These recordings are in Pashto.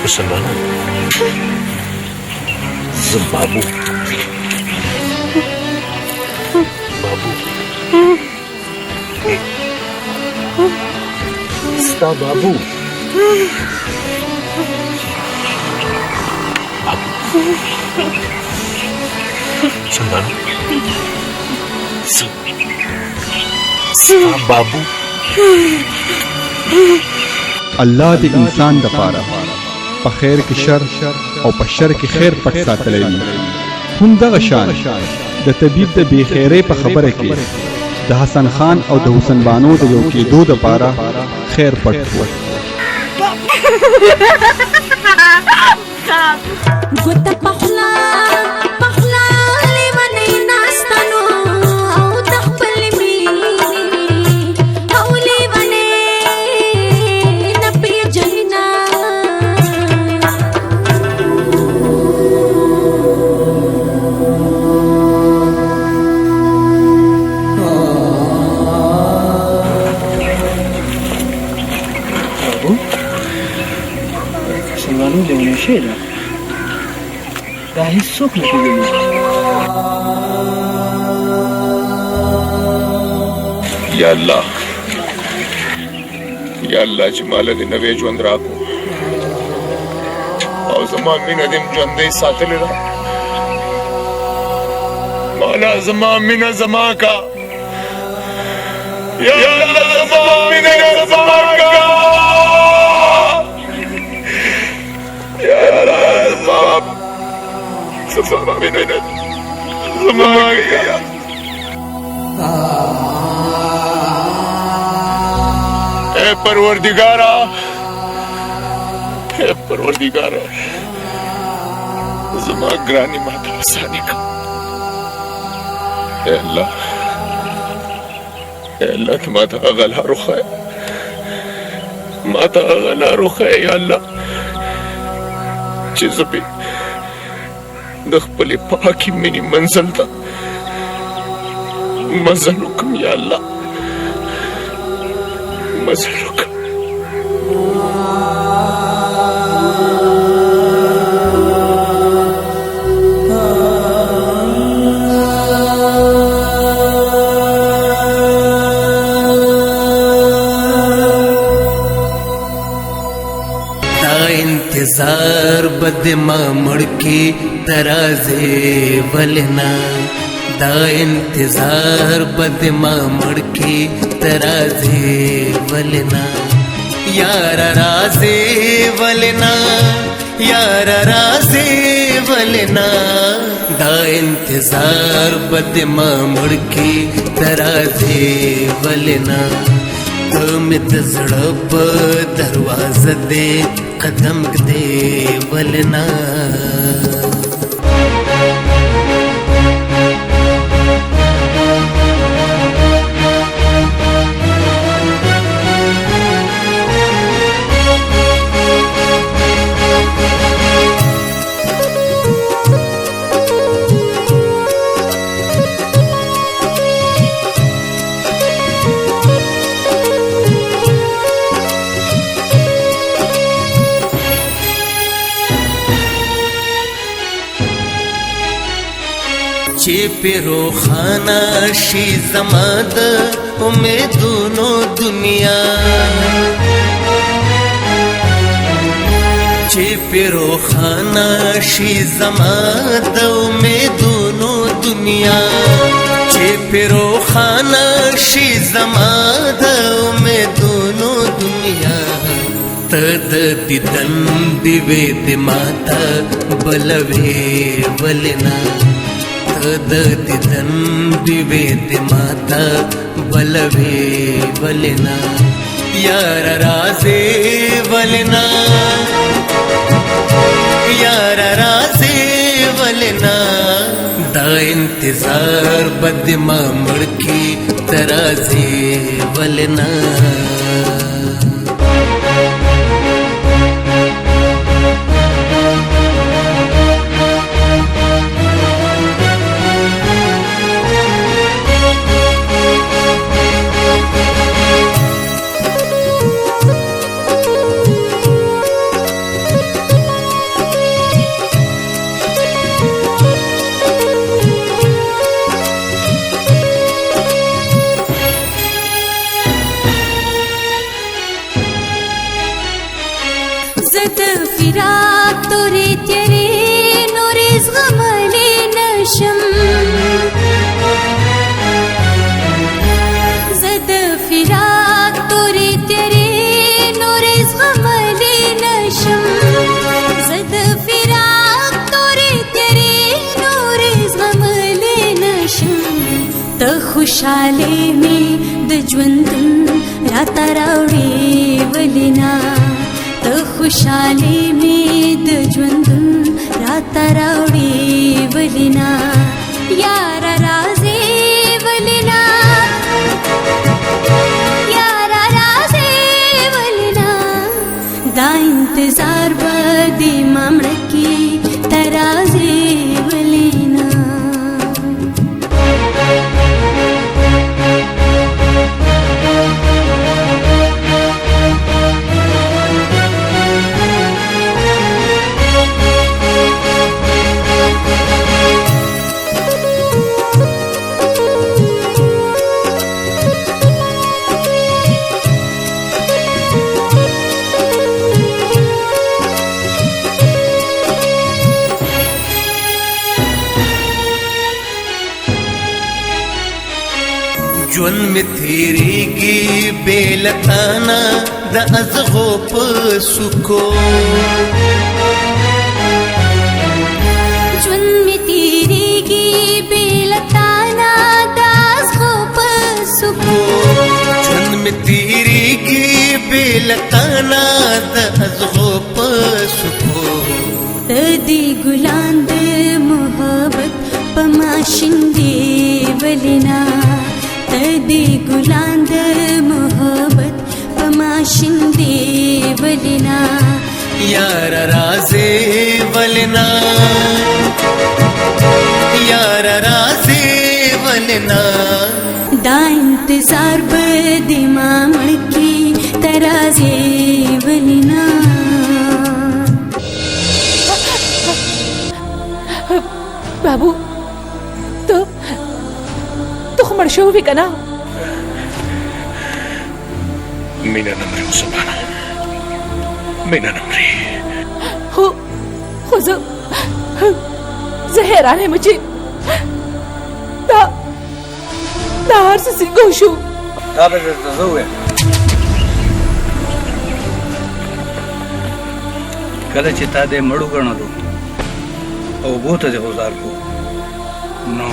मुसलमान बाबू बाबू sta बाबू मुसलमान sta बाबू الله د انسان د پاره په خیر کې شر او په شر کې خیر پټ ساتلی وي. هم دغه شان د طبیب د بې خیرۍ په خبره کې د حسن خان او د حسن بانو د یو کېدو د پاره خیر پټ و. دا هیڅوک نه پوهېږي. یا الله چې ماله دې نوی ژوند راکړو او زما مینه دې ژوندۍ ساتلې ده. ماله زما مینه زما کا یا الله زما مینه زما کا یا الله زما مینه زما کا. اے پروردگارا زما گرانی ماتا آسانی کا. اے اللہ تماتا غلا رخا ہے یا اللہ چیز پی دخپلی پاکی منی منزل تا مزلکم یا اللہ مزلکم. इंतजार बद मड़की तराजे वलना दा इंतजार बद मड़की तराजे वलना यार राजे वलना दा इंतजार बद मड़की तराजे वलना. तुमित झड़प दरवाजा दे कदम दे वलना. ची पिरो खाना शी जमाद उम्मीदों दुनिया ची पिरो खाना शी जमाद उम्मीदों दुनिया ची पिरो खाना शी जमाद उम्मीदों दुनिया. तद दिदन दिवे दिमाता बलवे वलना दिदन दिवेद माता बलवे वलना. यार राजे वलना दा इंतजार बद मड़की तराजे वलना. نشم زد فراق تورې تیرې نورې زغملی نشم زد فراق تورې تیرې نورې زغملی نشم ته خوشحالي مې د ژوندون راته راوړې ولې نه ته خوشحالي مې د ژوندون راته راوړې ولې نه یاره راځې ولې نه یاره راځې ولې نه دا انتظار به دې ما مړه کي ته راځې ولې نه ژوند می تیریږي بې له تانه د ازغو په سکو ژوند مې تیریږي بې له تانه د ازغو په سکو ژوند می تیریږي بې له تانه د ازغو په سکو ته دې ګلان د محبت په ما شیندې ولې نه ته دې ګلان د محبت په ما شیندې ولې نه یار رازې ولې نه یار رازې ولې نه دا انتظار به دې ما مړ کي ته راځې ولې نه बाबू तो خو مړ شوی که نه مینه نه مري مسلمانه مینه نه مري خو زه حیران یم چې دا هر څه څنګه وشو تا به درته زه ووایم کله چې تا دې مړ وګڼلو او اوبو ته دې غوځار کړو نو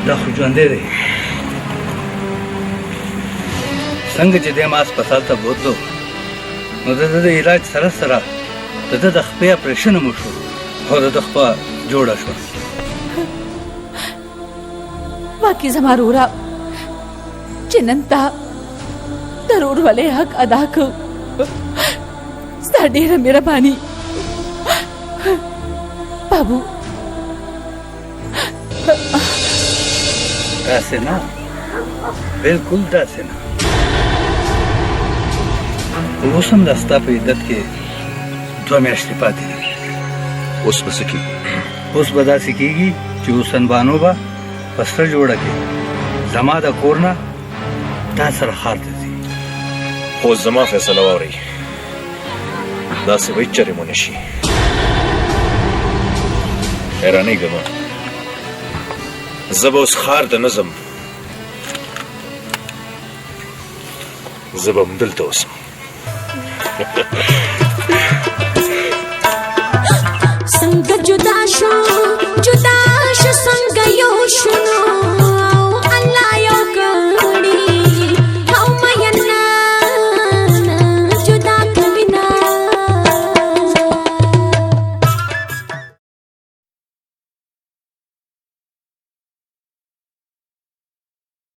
دا خو ژوندی دی څنګه چې دی ما هسپتال ته بوتلو نو د ده د علاج سره سره د ده د خپې اپریشن هم وشو او د ده خپه جوړه شوه واقعي زما روره چې نن تا د ورورولۍ حق ادا کړ ستا ډېره مهرباني بابو داسې نه بلکل داسې نه اوس هم دا ستا په عدت کې 2 میاشتې پاتې دي اوس به څه کېږي اوس به داسې کېږي چې اوسنبانو به پسته جوړه کړي زما د کور نه تا سره ښار ته ځي خو زما فیصله واورئ داسې به هېڅ چرې مو نه شي حیرانېږم زه به اوس ښار ته نه ځم زه به همدلته اوسم